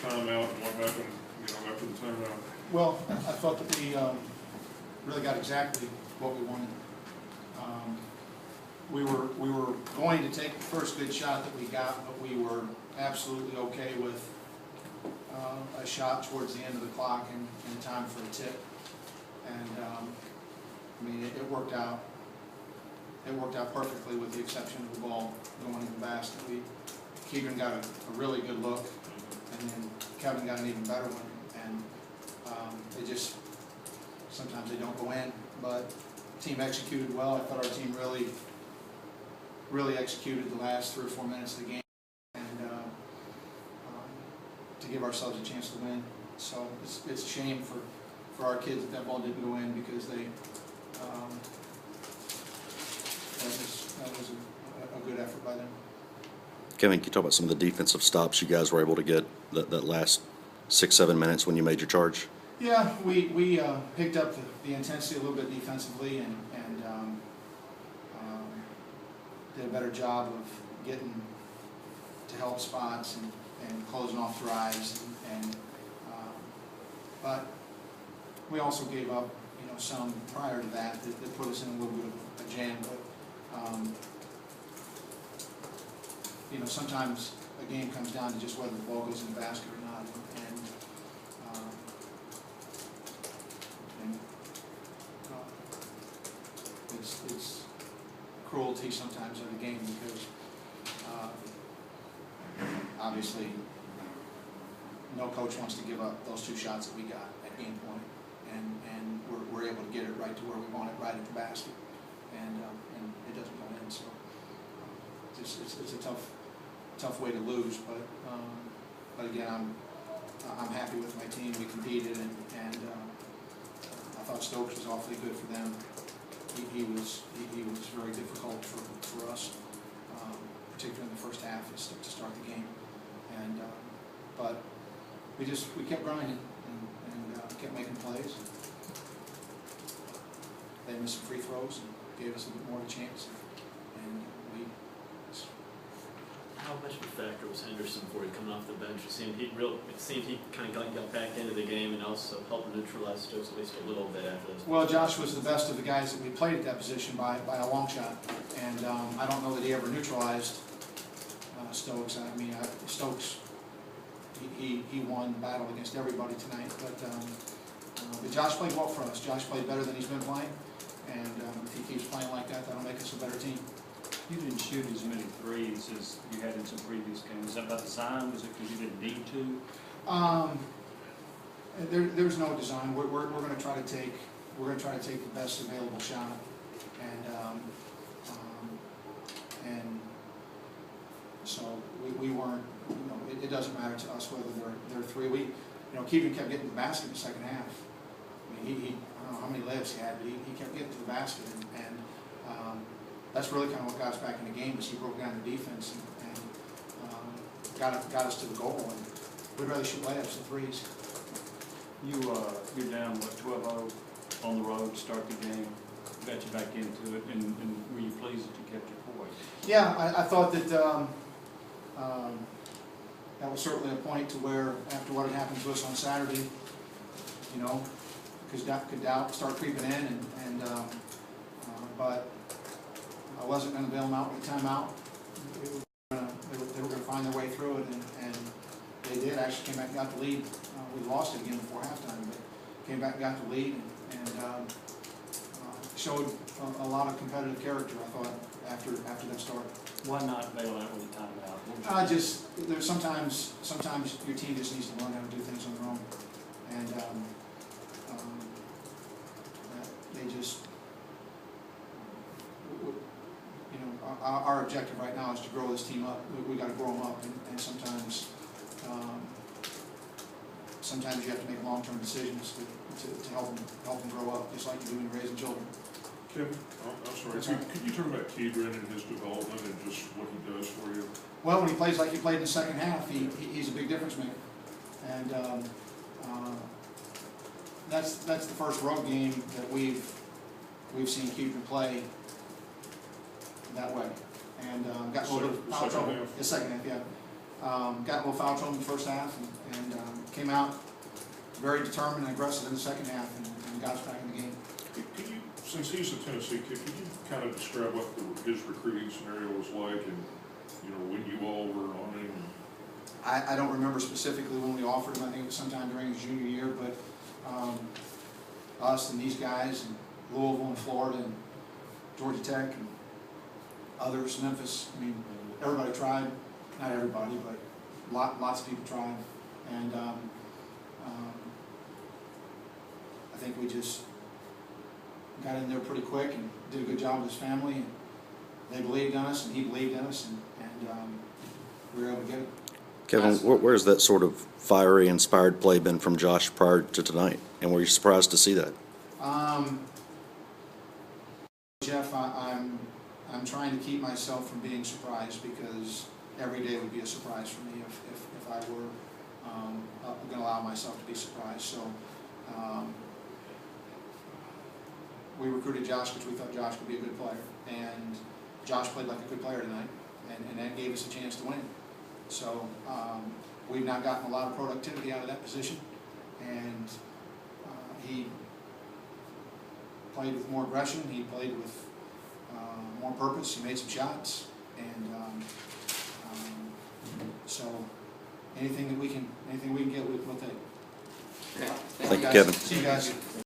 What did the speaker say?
timeout and went back and, after the timeout? Well, I thought that we really got exactly what we wanted. We were going to take the first good shot that we got, but we were absolutely okay with a shot towards the end of the clock in time for a tip. And I mean, it worked out. It worked out perfectly, with the exception of the ball going in the basket. Keegan got a really good look, and then Kevin got an even better one. And they just, sometimes they don't go in, but the team executed well. I thought our team really executed the last 3 or 4 minutes of the game, and to give ourselves a chance to win. So it's a shame for our kids that ball didn't go in, because they that was a good effort by them. Kevin, can you talk about some of the defensive stops you guys were able to get that last 6-7 minutes when you made your charge? Yeah, we picked up the intensity a little bit defensively, and did a better job of getting to help spots and closing off drives, but we also gave up some prior to that put us in a little bit of a jam. But sometimes a game comes down to just whether the ball goes in the basket or not, it's cruelty sometimes in the game, because obviously no coach wants to give up those 2 shots that we got at game point, and we're able to get it right to where we want it, right at the basket, and it doesn't go in. So it's a tough way to lose, but again, I'm happy with my team. We competed, and I thought Stokes was awfully good for them. He was very difficult for us, particularly in the first half to start the game, and but we kept grinding and kept making plays. They missed some free throws and gave us a bit more of a chance, and we. How much of a factor was Henderson for you coming off the bench? It seemed he kind of got back into the game and also helped neutralize Stokes at least a little bit after this. Well, Josh was the best of the guys that we played at that position by a long shot, and I don't know that he ever neutralized Stokes. I mean, Stokes, he won the battle against everybody tonight, but Josh played well for us. Josh played better than he's been playing, and if he keeps playing like that, that'll make us a better team. You didn't shoot as many threes as you had in some previous games. Was that about design? Was it because you didn't need to? There's no design. We're going to try to take the best available shot, and so we weren't. It doesn't matter to us whether they're 3. Keegan kept getting to the basket in the second half. I mean, he I don't know how many layups he had, but he kept getting to the basket, and that's really kind of what got us back in the game, is he broke down the defense and got us to the goal. And we'd rather shoot layups than threes. You're down, what, 12-0 on the road, start the game, got you back into it, and were you pleased that you kept your poise? Yeah, I thought that that was certainly a point to where, after what had happened to us on Saturday, because could doubt start creeping in, but I wasn't going to bail them out with a timeout. They were going to find their way through it, and they did. Actually came back and got the lead. We lost it again before halftime, but came back and got the lead, and showed a lot of competitive character, I thought, after that start. Why not bail out with a timeout? There's sometimes your team just needs to learn how to do things on their own, and they just, our objective right now is to grow this team up. We got to grow them up, and sometimes you have to make long-term decisions to help them grow up, just like you do when you're raising children. Kevin, I'm sorry, could you talk about Keegan and his development and just what he does for you? Well, when he plays like he played in the second half, he's a big difference maker, and that's the first road game that we've seen Keegan play that way, and got a little bit of foul trouble. The second half, yeah. Got a little foul trouble in the first half, and came out very determined and aggressive in the second half and got us back in the game. Could you, since he's a Tennessee kid, could you kind of describe what his recruiting scenario was like and, you know, when you all were on him? I don't remember specifically when we offered him. I think it was sometime during his junior year, but us and these guys and Louisville and Florida and Georgia Tech and others, Memphis, I mean, everybody tried. Not everybody, but lots of people tried. And I think we just got in there pretty quick and did a good job with his family. And they believed in us, and he believed in us, and we were able to get it. Kevin, where's that sort of fiery, inspired play been from Josh prior to tonight? And were you surprised to see that? Jeff, I'm trying to keep myself from being surprised, because every day would be a surprise for me if I were going to allow myself to be surprised. So we recruited Josh because we thought Josh would be a good player, and Josh played like a good player tonight, and that gave us a chance to win. So we've not gotten a lot of productivity out of that position, and he played with more aggression. He played with more purpose. He made some shots, and so anything we can get, we'll take. Thank you, Kevin. See you guys.